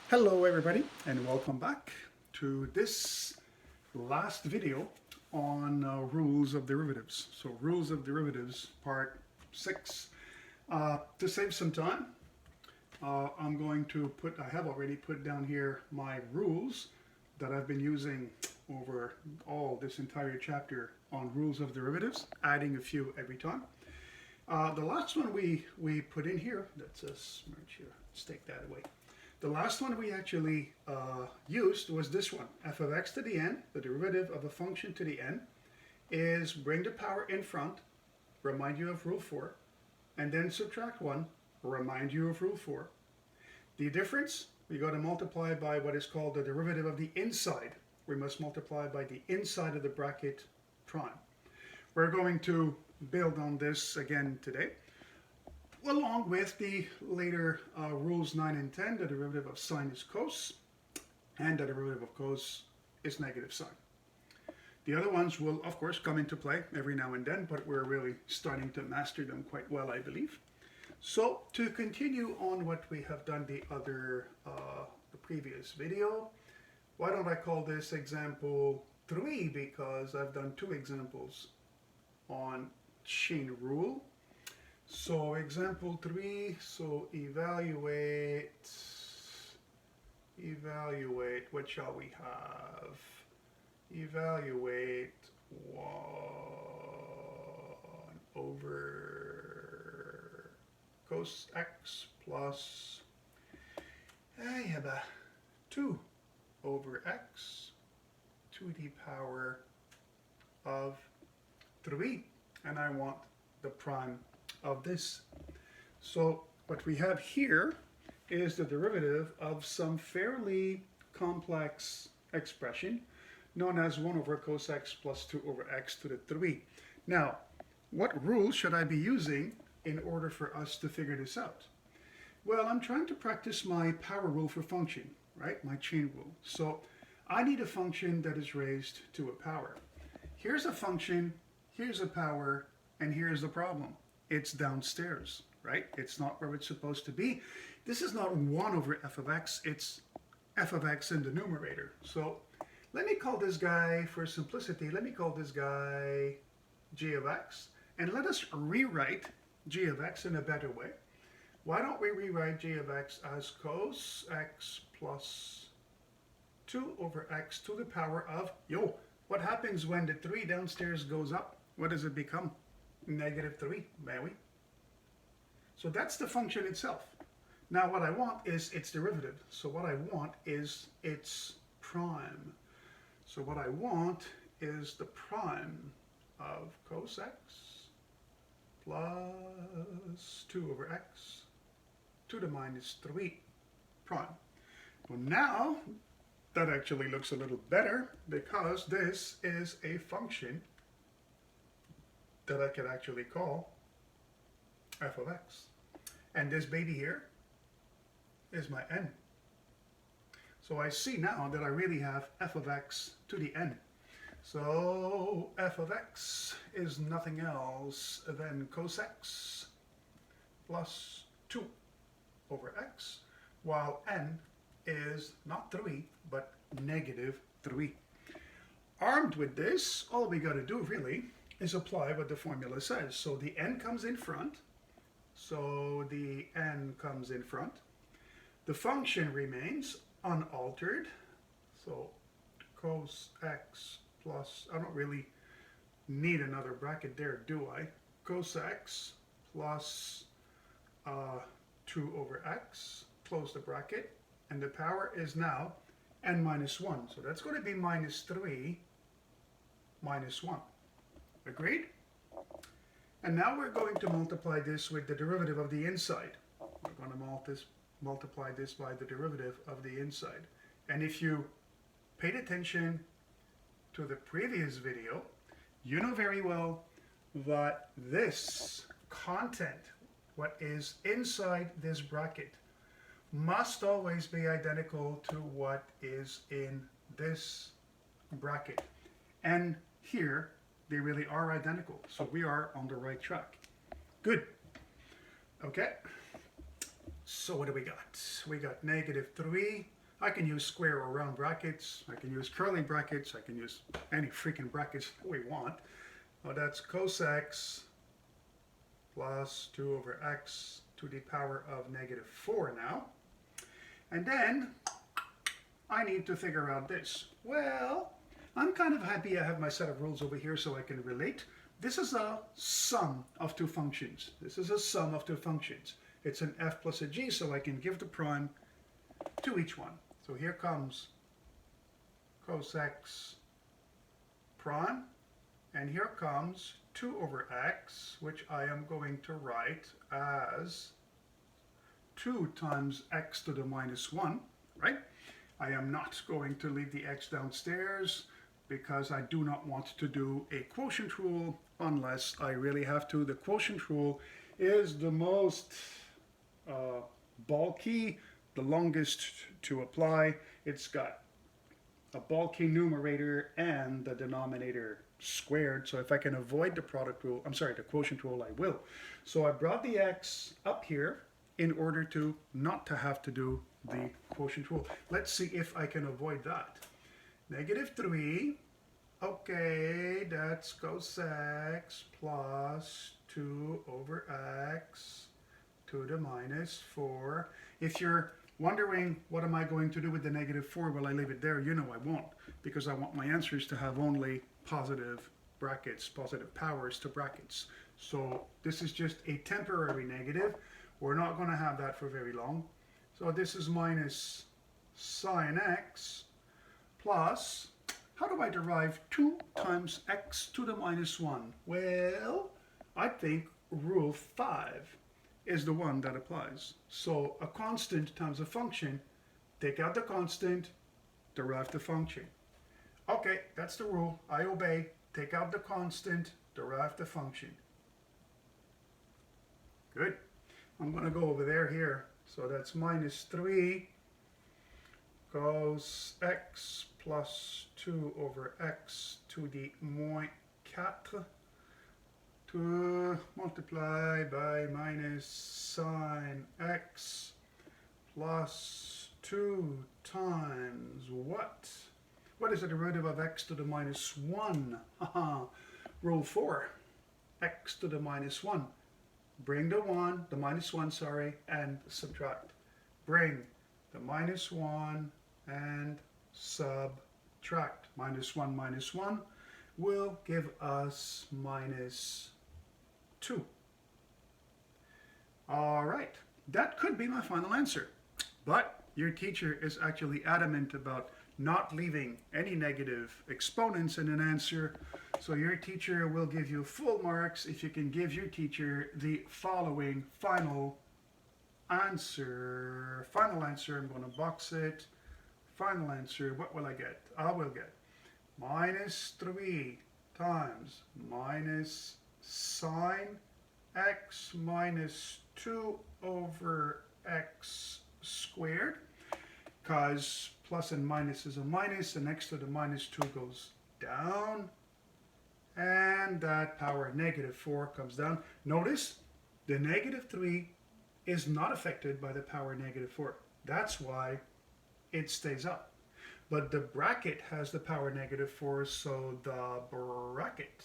Hello everybody and welcome back to this last video on rules of derivatives. So rules of derivatives part 6. To save some time, I'm going to I have already put down here my rules that I've been using over all this entire chapter on rules of derivatives, adding a few every time. The last one we put in here, let's merge here, let's take that away. The last one we actually used was this one. F of x to the n, the derivative of a function to the n, is bring the power in front, remind you of rule 4, and then subtract 1, remind you of rule 4. The difference, we got to multiply by what is called the derivative of the inside. We must multiply by the inside of the bracket prime. We're going to build on this again today, along with the later rules 9 and 10, the derivative of sine is cos, and the derivative of cos is negative sine. The other ones will, of course, come into play every now and then, but we're really starting to master them quite well, I believe. So, to continue on what we have done the previous video, why don't I call this example 3, because I've done 2 examples on chain rule. So example 3, so evaluate, what shall we have? Evaluate 1 over cos x plus 2 over x to the power of 3, and I want the prime of this. So what we have here is the derivative of some fairly complex expression known as 1 over cos x plus 2 over x to the 3. Now, what rule should I be using in order for us to figure this out? Well, I'm trying to practice my power rule for function, right? My chain rule. So I need a function that is raised to a power. Here's a function, here's a power, and here's the problem. It's downstairs, right? It's not where it's supposed to be. This is not 1 over f of x, it's f of x in the numerator. So let me call this guy, for simplicity, let me call this guy g of x, and let us rewrite g of x in a better way. Why don't we rewrite g of x as cos x plus 2 over x to the power of, what happens when the 3 downstairs goes up? What does it become? Negative 3, may we? So that's the function itself. Now what I want is its derivative. So what I want is its prime. So what I want is the prime of cos x plus 2 over x to the minus 3 prime. Well, now that actually looks a little better because this is a function that I could actually call f of x. And this baby here is my n. So I see now that I really have f of x to the n. So f of x is nothing else than cos x plus 2 over x, while n is not 3, but negative 3. Armed with this, all we got to do really is apply what the formula says. So the n comes in front. So the n comes in front. The function remains unaltered. So cos x plus, I don't really need another bracket there, do I? Cos x plus 2 over x, close the bracket, and the power is now n minus 1. So that's going to be minus 3 minus 1. Agreed? And now we're going to multiply this with the derivative of the inside. We're going to multiply this by the derivative of the inside. And if you paid attention to the previous video, you know very well that this content, what is inside this bracket, must always be identical to what is in this bracket. And here, they really are identical. So we are on the right track. Good. Okay. So what do we got? We got negative 3 I can use square or round brackets. I can use curly brackets. I can use any freaking brackets that we want. Well, that's cos x plus 2 over x to the power of negative 4 now. And then I need to figure out this. Well, I'm kind of happy I have my set of rules over here so I can relate. This is a sum of two functions. This is a sum of two functions. It's an f plus a g, so I can give the prime to each one. So here comes cos x prime, and here comes 2 over x, which I am going to write as 2 times x to the minus 1, right? I am not going to leave the x downstairs because I do not want to do a quotient rule unless I really have to. The quotient rule is the most bulky, the longest to apply. It's got a bulky numerator and the denominator squared. So if I can avoid the product rule, I'm sorry, the quotient rule, I will. So I brought the x up here in order to not to have to do the quotient rule. Let's see if I can avoid that. Negative 3, okay, that's cos x plus 2 over x to the minus 4. If you're wondering what am I going to do with the negative 4, will I leave it there? You know I won't, because I want my answers to have only positive brackets, positive powers to brackets. So this is just a temporary negative. We're not going to have that for very long. So this is minus sine x plus, how do I derive 2 times x to the minus 1? Well, I think rule 5 is the one that applies. So a constant times a function, take out the constant, derive the function. Okay, that's the rule. I obey. Take out the constant, derive the function. Good. I'm going to go over there here. So that's minus 3 cos x plus 2 over x to the moins 4 to multiply by minus sine x plus 2 times what? What is the derivative of x to the minus 1? Rule 4. X to the minus 1. Bring the minus 1, sorry, and subtract. Bring the minus 1 and subtract. Minus 1 will give us minus 2. All right, that could be my final answer. But your teacher is actually adamant about not leaving any negative exponents in an answer. So your teacher will give you full marks if you can give your teacher the following final answer. Final answer, I'm going to box it. Final answer, what will I get? I will get minus 3 times minus sine x minus 2 over x squared, because plus and minus is a minus, and x to the minus 2 goes down, and that power negative 4 comes down. Notice the negative 3 is not affected by the power negative 4. That's why it stays up. But the bracket has the power negative 4, so the bracket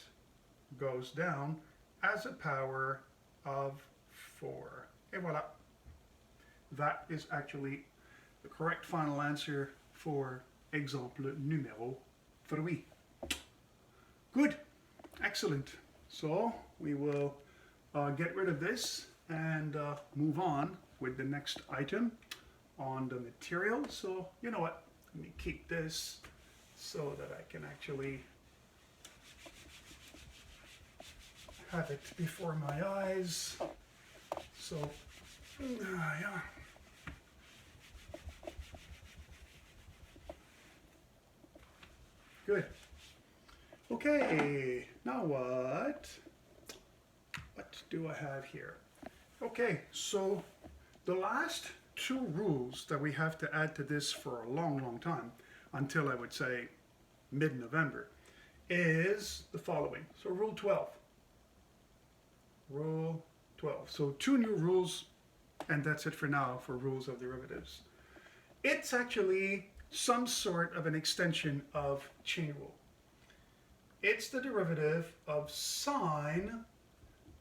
goes down as a power of 4. Et voila. That is actually the correct final answer for exemple numéro 3. Good. Excellent. So we will get rid of this and move on with the next item on the material. So you know what? Let me keep this so that I can actually have it before my eyes. So, yeah. Good. Okay, now what? What do I have here? Okay, so the last 2 rules that we have to add to this for a long, long time, until I would say mid-November, is the following. So rule 12. Rule 12. So 2 new rules, and that's it for now for rules of derivatives. It's actually some sort of an extension of chain rule. It's the derivative of sine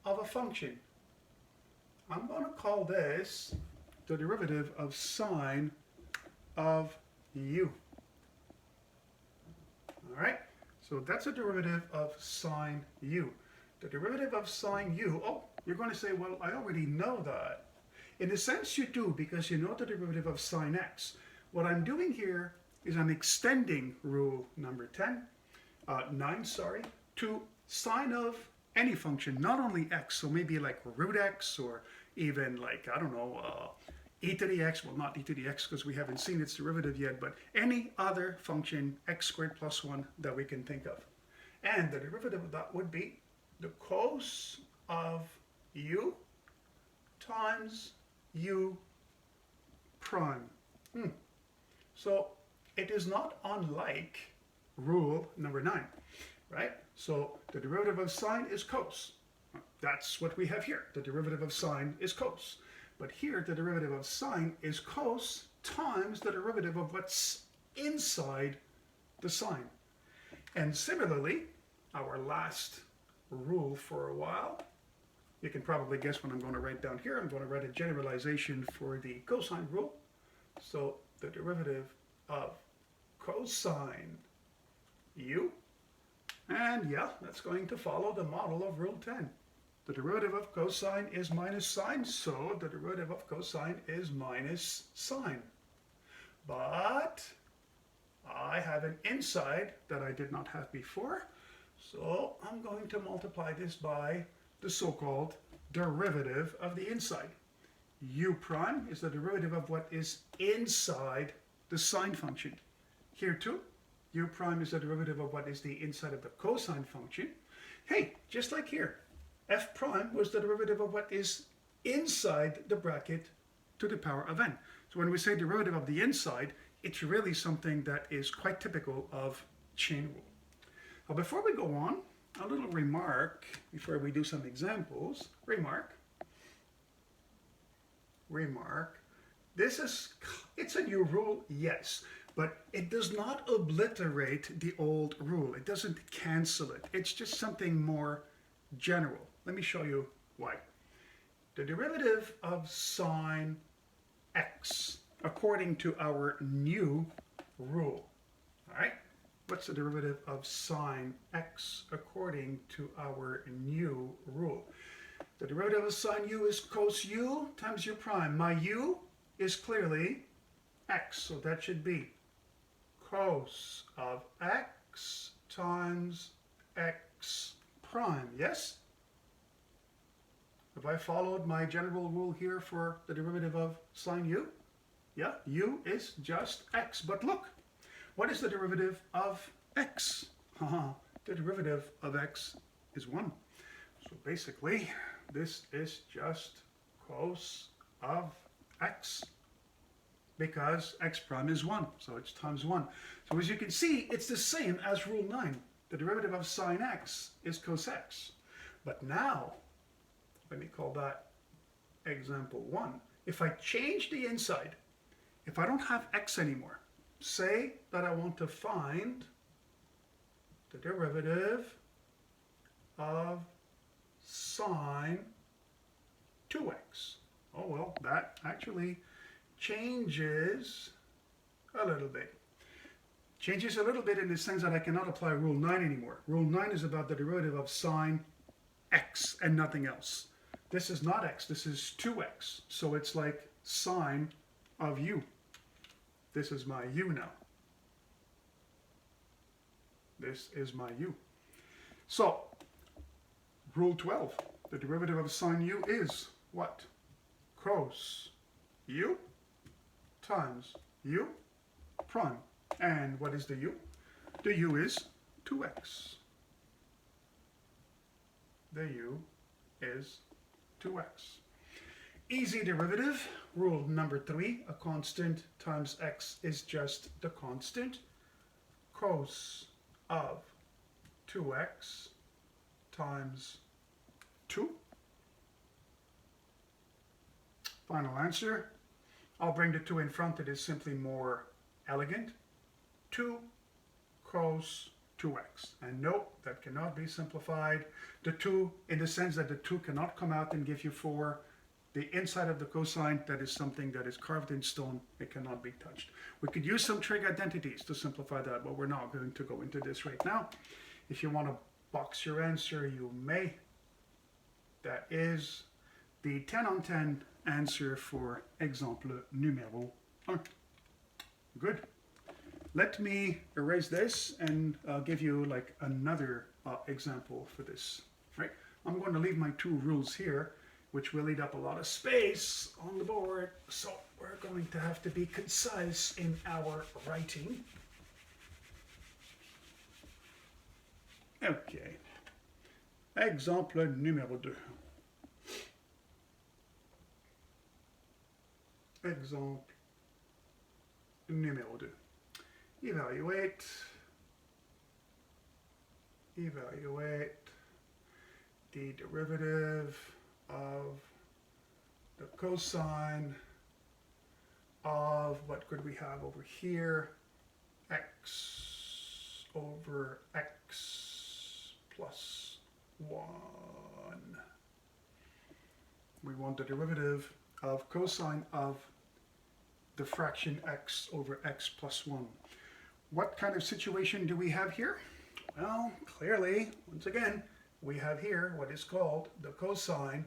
of a function. I'm going to call this the derivative of sine of u. All right, so that's a derivative of sine u. The derivative of sine u, oh, you're going to say, well, I already know that. In a sense, you do, because you know the derivative of sine x. What I'm doing here is I'm extending rule number 9, to sine of any function, not only x, so maybe like root x, or even like, I don't know, e to the x, well, not e to the x because we haven't seen its derivative yet, but any other function x squared plus 1 that we can think of. And the derivative of that would be the cos of u times u prime. So it is not unlike rule number 9, right? So the derivative of sine is cos. That's what we have here. The derivative of sine is cos. But here, the derivative of sine is cos times the derivative of what's inside the sine. And similarly, our last rule for a while, you can probably guess what I'm going to write down here. I'm going to write a generalization for the cosine rule. So the derivative of cosine u, and yeah, that's going to follow the model of rule 10. The derivative of cosine is minus sine, so the derivative of cosine is minus sine. But I have an inside that I did not have before, so I'm going to multiply this by the so-called derivative of the inside. U prime is the derivative of what is inside the sine function. Here too, u prime is the derivative of what is the inside of the cosine function. Hey, just like here, f prime was the derivative of what is inside the bracket to the power of n. So when we say derivative of the inside, it's really something that is quite typical of chain rule. Now before we go on, a little remark before we do some examples. Remark. It's a new rule, yes, but it does not obliterate the old rule. It doesn't cancel it. It's just something more general. Let me show you why. The derivative of sine x, according to our new rule. All right? What's the derivative of sine x according to our new rule? The derivative of sine u is cos u times u prime. My u is clearly x, so that should be cos of x times x prime, yes? Have I followed my general rule here for the derivative of sine u? Yeah, u is just x, but look, what is the derivative of x? The derivative of x is 1. So basically, this is just cos of x, because x prime is 1, so it's times 1. So as you can see, it's the same as rule 9. The derivative of sine x is cos x. But now, let me call that example 1. If I change the inside, if I don't have x anymore, say that I want to find the derivative of sine 2x. Oh well, that actually changes a little bit. Changes a little bit in the sense that I cannot apply rule 9 anymore. Rule 9 is about the derivative of sine x and nothing else. This is not x, this is 2x. So it's like sine of u. This is my u now. This is my u. So, rule 12, the derivative of sine u is what? Cos u times u prime. And what is the u? The u is 2x. The u is 2x. Easy derivative. Rule number 3, a constant times x is just the constant. Cos of 2x times 2. Final answer, I'll bring the 2 in front. It is simply more elegant. 2 cos 2x. And no, that cannot be simplified. The 2, in the sense that the 2 cannot come out and give you 4. The inside of the cosine, that is something that is carved in stone. It cannot be touched. We could use some trig identities to simplify that, but we're not going to go into this right now. If you want to box your answer, you may. That is the 10 on 10 answer for exemple numéro 1. Good. Let me erase this and give you like another example for this. Right? I'm going to leave my 2 rules here, which will eat up a lot of space on the board. So we're going to have to be concise in our writing. Okay. Exemple numéro 2. Exemple numéro 2. Evaluate the derivative of the cosine of, what could we have over here, x over x plus 1. We want the derivative of cosine of the fraction x over x plus 1. What kind of situation do we have here? Well, clearly, once again, we have here what is called the cosine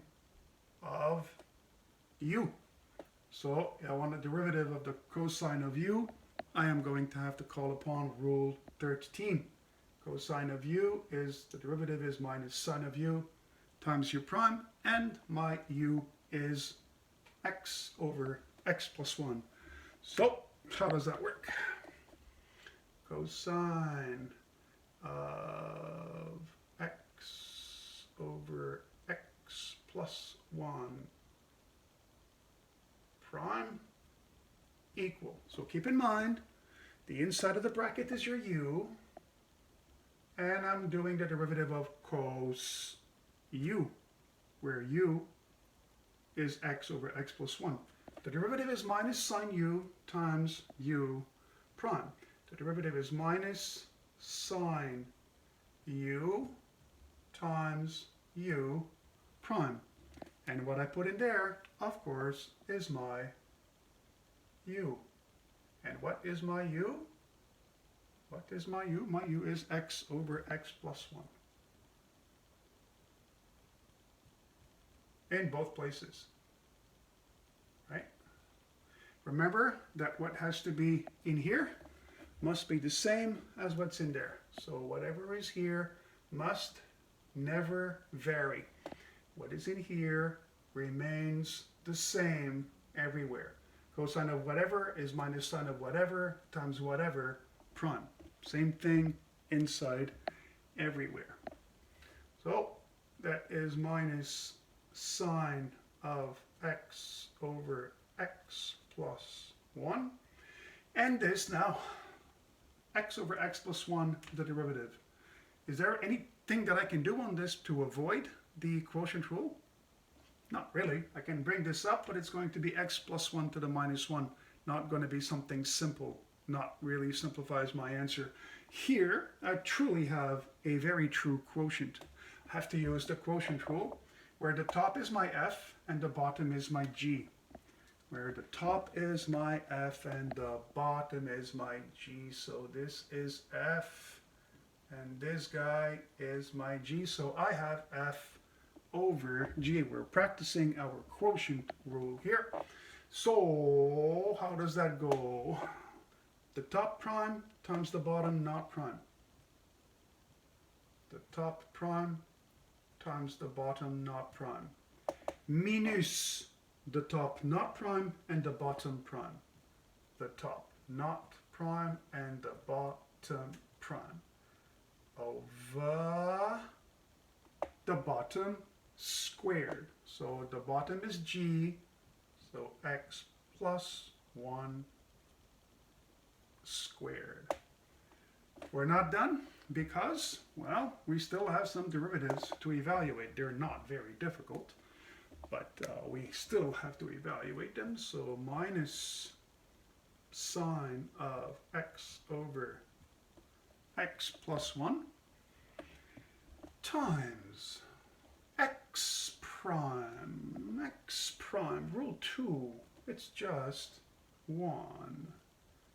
of u. So I want a derivative of the cosine of u. I am going to have to call upon rule 13. Cosine of u is, the derivative is minus sine of u times u prime, and my u is x over x plus 1. So how does that work? Cosine of x over x plus 1 prime equal. So keep in mind, the inside of the bracket is your u, and I'm doing the derivative of cos u, where u is x over x plus 1. The derivative is minus sine u times u prime. The derivative is minus sine u times u prime. And what I put in there, of course, is my u. And what is my u? What is my u? My u is x over x plus 1. In both places. Right? Remember that what has to be in here must be the same as what's in there. So whatever is here must never vary. What is in here remains the same everywhere. Cosine of whatever is minus sine of whatever times whatever prime. Same thing inside everywhere. So that is minus sine of x over x plus 1. And this now, x over x plus 1, the derivative. Is there anything that I can do on this to avoid the quotient rule? Not really. I can bring this up, but it's going to be x plus 1 to the minus 1. Not going to be something simple. Not really simplifies my answer. Here, I truly have a very true quotient. I have to use the quotient rule, where the top is my f and the bottom is my g. Where the top is my f and the bottom is my g. So this is f and this guy is my g. So I have f over g. We're practicing our quotient rule here. So how does that go? The top prime times the bottom not prime. The top prime times the bottom not prime. Minus the top not prime and the bottom prime. The top not prime and the bottom prime. Over the bottom squared. So the bottom is g, so x plus 1 squared. We're not done because, well, we still have some derivatives to evaluate. They're not very difficult. but we still have to evaluate them. So minus sine of x over x plus 1 times x prime, rule 2, it's just 1.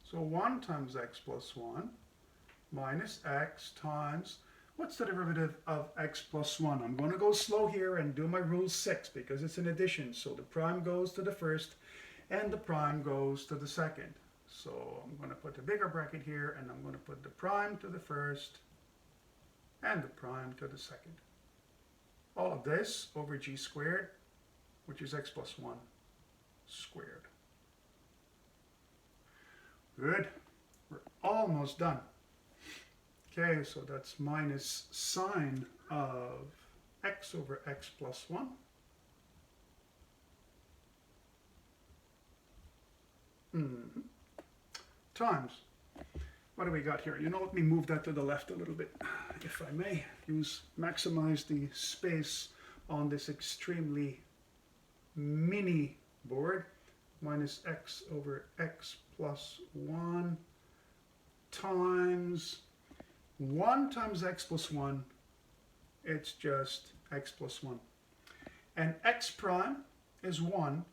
So 1 times x plus 1 minus x times, what's the derivative of x plus 1? I'm going to go slow here and do my rule 6 because it's an addition. So the prime goes to the first and the prime goes to the second. So I'm going to put a bigger bracket here and I'm going to put the prime to the first and the prime to the second. All of this over g squared, which is x plus 1 squared. Good. We're almost done. Okay, so that's minus sine of x over x plus 1 times, what do we got here? You know, let me move that to the left a little bit, if I may. Maximize the space on this extremely mini board. Minus x over x plus 1 times 1 times x plus 1, it's just x plus 1. And x prime is 1,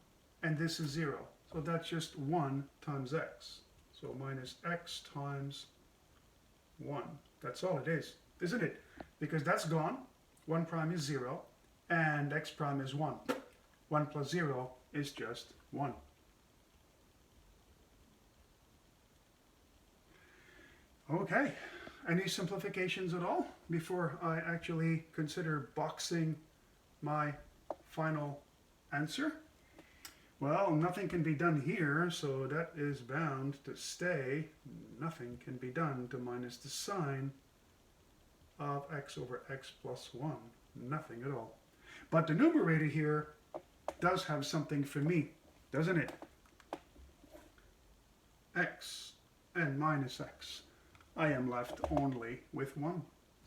and this is 0. So that's just 1 times x. So minus x times 1. That's all it is, isn't it? Because that's gone. 1 prime is 0, and x prime is 1. 1 plus 0 is just 1. Okay, any simplifications at all before I actually consider boxing my final answer? Well, nothing can be done here, so that is bound to stay. Nothing can be done to minus the sine of x over x plus 1. Nothing at all. But the numerator here does have something for me, doesn't it? X and minus x. I am left only with 1.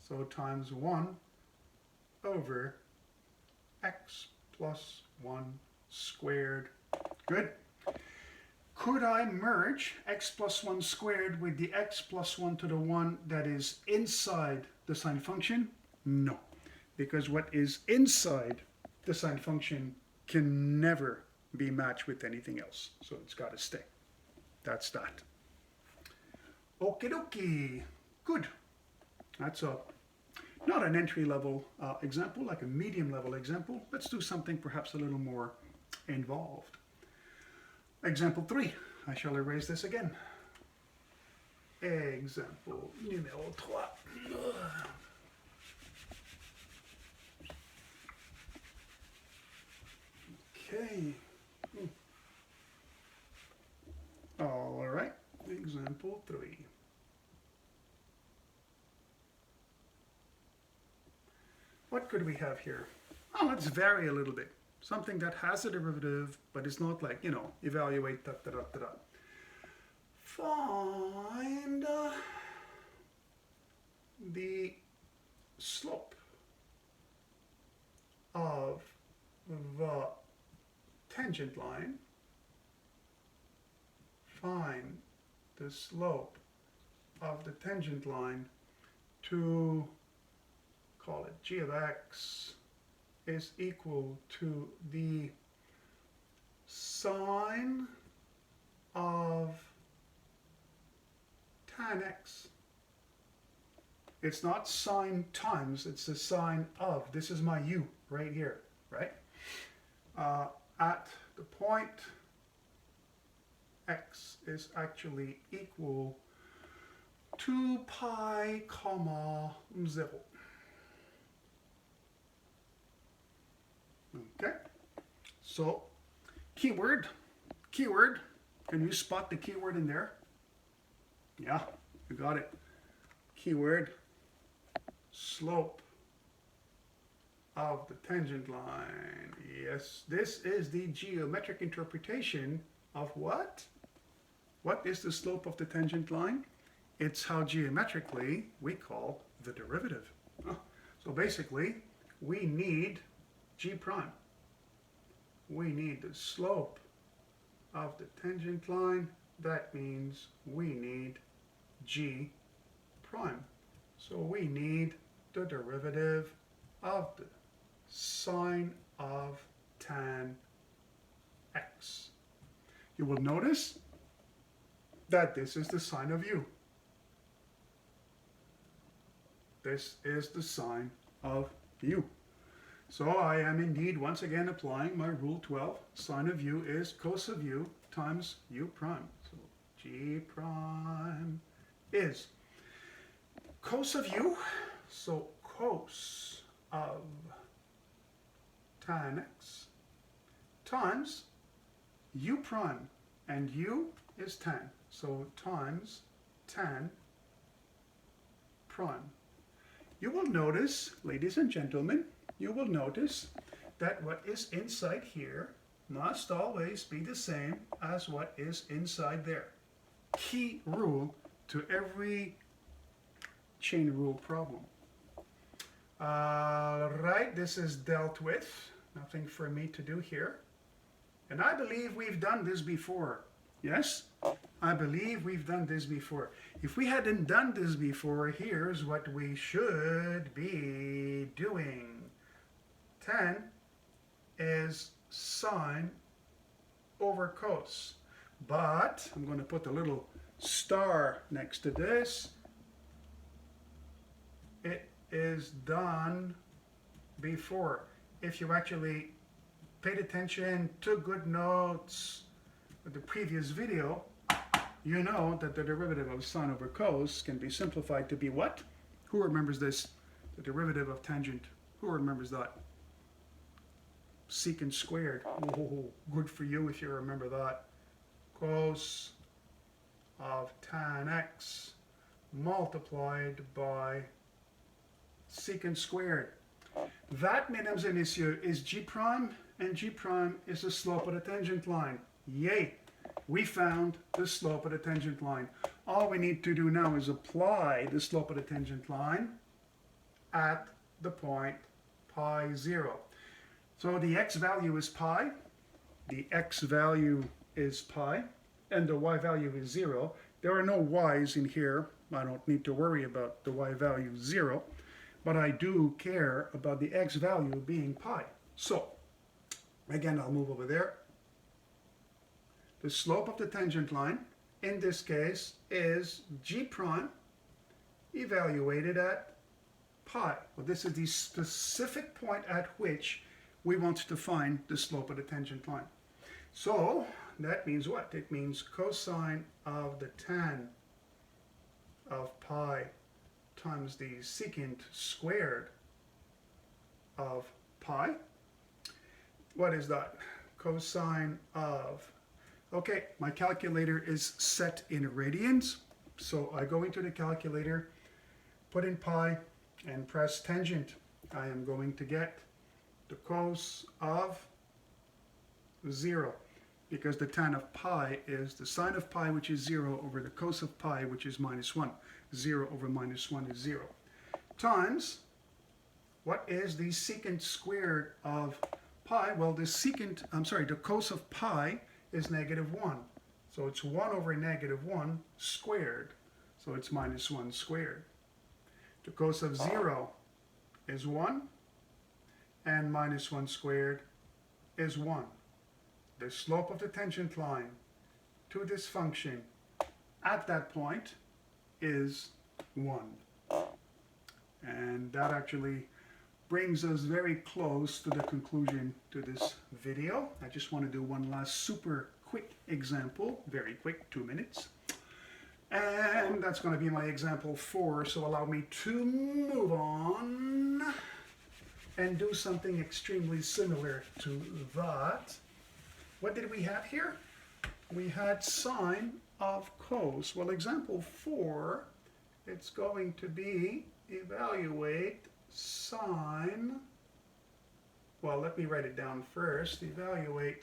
So times 1 over x plus 1 squared. Good. Could I merge x plus 1 squared with the x plus 1 to the 1 that is inside the sine function? No. Because what is inside the sine function can never be matched with anything else. So it's got to stay. That's that. Okie dokie. Good. That's not an entry-level example, like a medium-level example. Let's do something perhaps a little more involved. Example 3. I shall erase this again. Example numéro 3. Okay. All right. Example 3. What could we have here? Oh, let's vary a little bit. Something that has a derivative, but it's not like, evaluate da da da da da. Find the slope of the tangent line. Find the slope of the tangent line to, call it g of x, is equal to the sine of tan x. It's not sine times, it's the sine of. This is my u right here, right? At the point x is actually equal to pi comma 0. Okay, so keyword, can you spot the keyword in there? Yeah, you got it. Keyword, slope of the tangent line. Yes, this is the geometric interpretation of what? What is the slope of the tangent line? It's how geometrically we call the derivative. So basically, we need g prime. we need the slope of the tangent line. That means we need g prime. So we need the derivative of the sine of tan x. You will notice that this is the sine of u. This is the sine of u. So I am indeed once again applying my rule 12. Sine of u is cos of u times u prime. So g prime is cos of u, so cos of tan x times u prime, and u is tan, so times tan prime. You will notice, ladies and gentlemen, you will notice that what is inside here must always be the same as what is inside there. Key rule to every chain rule problem. Right, this is dealt with. Nothing for me to do here. And I believe we've done this before. Yes? I believe we've done this before. If we hadn't done this before, here's what we should be doing. Tan is sine over cos. But I'm going to put a little star next to this. It is done before. If you actually paid attention, took good notes with the previous video, you know that the derivative of sine over cos can be simplified to be what? Who remembers this? The derivative of tangent. Who remembers that? Secant squared. Oh, good for you if you remember that. Cos of tan x multiplied by secant squared. That, mesdames et messieurs, is g prime, and g prime is the slope of the tangent line. Yay! We found the slope of the tangent line. All we need to do now is apply the slope of the tangent line at the point pi 0. So the x value is pi, the x value is pi, and the y value is 0. There are no y's in here. I don't need to worry about the y value 0, but I do care about the x value being pi. So, again, I'll move over there. The slope of the tangent line, in this case, is g prime evaluated at pi. Well, this is the specific point at which we want to find the slope of the tangent line. So, that means what? It means cosine of the tan of pi times the secant squared of pi. What is that? Cosine of... Okay, my calculator is set in radians. So I go into the calculator, put in pi, and press tangent. I am going to get the cos of 0, because the tan of pi is the sine of pi, which is 0, over the cos of pi, which is minus 1. 0 over minus 1 is 0. Times, what is the secant squared of pi? Well, the cos of pi is negative 1. So it's 1 over negative 1 squared. So it's minus 1 squared. The cos of 0 is 1, and minus 1 squared is 1. The slope of the tangent line to this function at that point is 1. And that actually brings us very close to the conclusion to this video. I just want to do one last super quick example, very quick, 2 minutes. And that's going to be my example 4, so allow me to move on and do something extremely similar to that. What did we have here? We had sine of cos. Well, example 4, it's going to be evaluate sine. Well, let me write it down first. Evaluate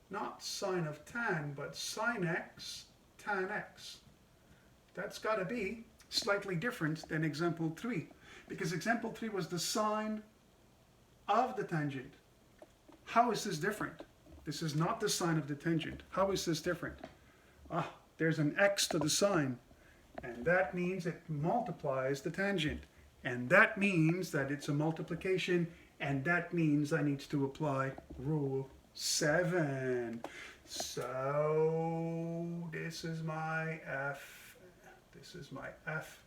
not sine of tan, but sine x, tan x. That's got to be slightly different than example 3, because example 3 was the sine of the tangent. How is this different? This is not the sine of the tangent. How is this different? Ah, there's an x to the sine, and that means it multiplies the tangent. And that means that it's a multiplication, and that means I need to apply rule 7. So this is my f, this is my f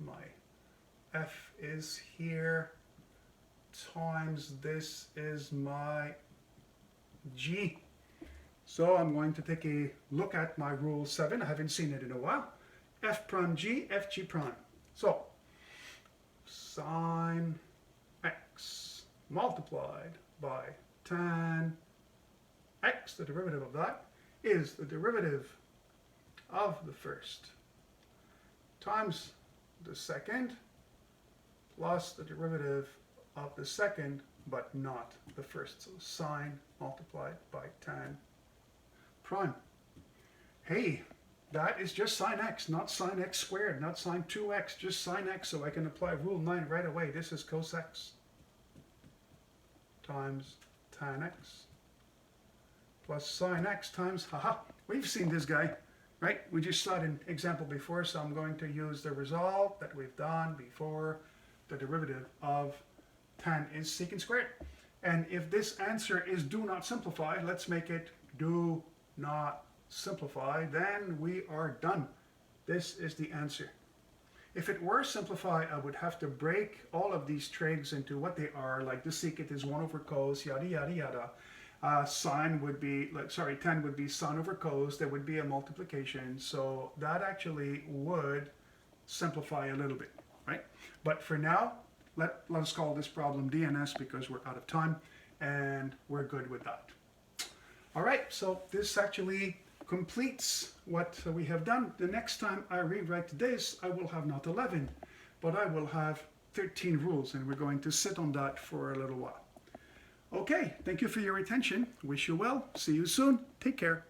is here, times this is my g. So I'm going to take a look at my rule 7. I haven't seen it in a while. F prime g, f g prime. So sine x multiplied by tan x, the derivative of that, is the derivative of the first times the second plus the derivative of the second, but not the first. So sine multiplied by tan prime. Hey, that is just sine x, not sine x squared, not sine 2x, just sine x, so I can apply rule 9 right away. This is cos x times tan x plus sine x times, haha, we've seen this guy, right? We just saw an example before, so I'm going to use the result that we've done before. The derivative of tan is secant squared. And if this answer is do not simplify, let's make it do not simplify, then we are done. This is the answer. If it were simplify, I would have to break all of these trigs into what they are, like the secant is 1 over cos, yada, yada, yada. Sine would be, tan would be sine over cos. There would be a multiplication. So that actually would simplify a little bit, right? But for now, let us call this problem DNS because we're out of time and we're good with that. All right, so this actually completes what we have done. The next time I rewrite this, I will have not 11, but I will have 13 rules, and we're going to sit on that for a little while. Okay, thank you for your attention. Wish you well. See you soon. Take care.